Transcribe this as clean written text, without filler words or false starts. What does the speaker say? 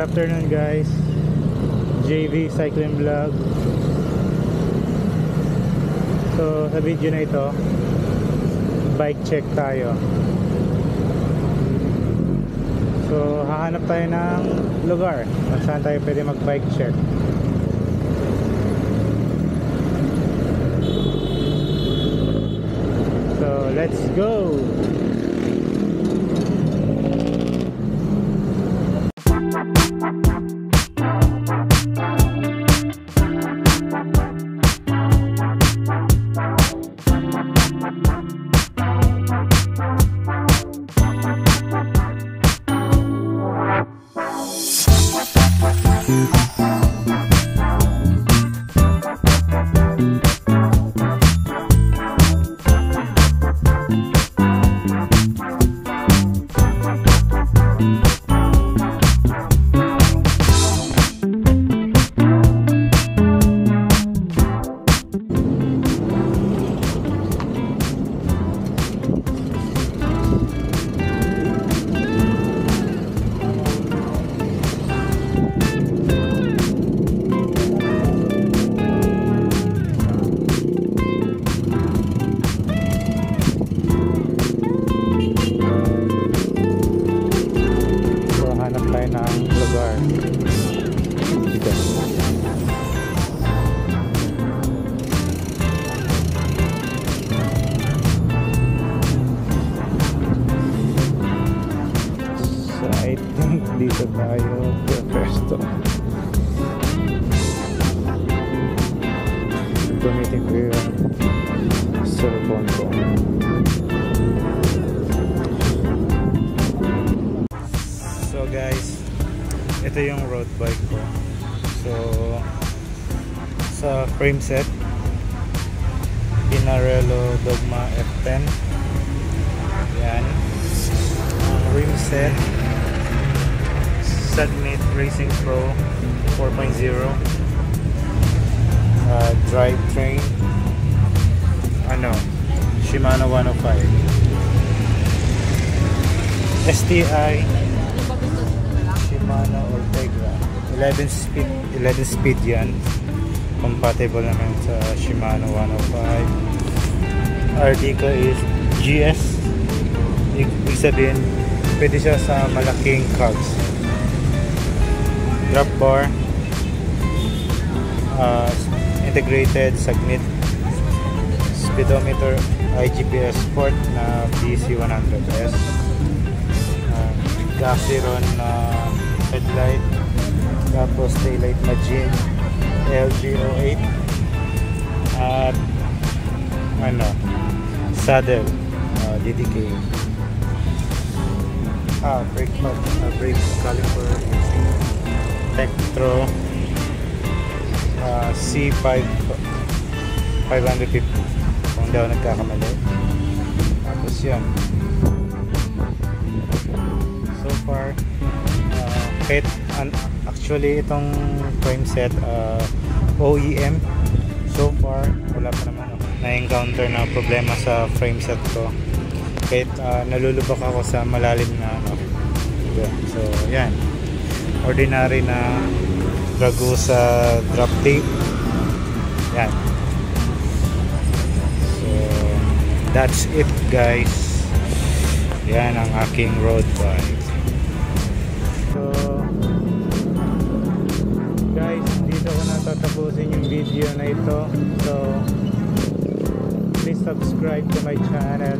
afternoon guys, JV Cycling Vlog. So sa video na ito, bike check tayo. So hahanap tayo ng lugar kung saan tayo pwede mag bike check. So let's go! Dito tayo pwesto. Gamitin ko yung cellphone ko. So guys, ito yung road bike ko. So sa frame set, Pinarello Dogma F10. Yan. Rim set, Submit Racing Pro 4.0, drivetrain, Shimano 105, STI, Shimano Ultegra, 11 speed yan, compatible naman sa Shimano 105. RD ko is GS, ibig sabihin pwede siya sa malaking cogs. Drop bar, integrated Submit speedometer, IGPS Sport na BC100S, Gaxiron headlight, tapos taillight Magin LG08, at saddle DDK, brake caliper Tektro C550 kung daw nagkakamali. Tapos yan, so far actually itong frame set OEM, so far wala pa naman na-encounter na problema sa frame set ko kahit nalulubak ako sa malalim na so yan, ordinary na Ragusa drop tape yan. So that's it guys, yan ang aking road bike. So guys, dito ko na tatapusin yung video na ito. So please subscribe to my channel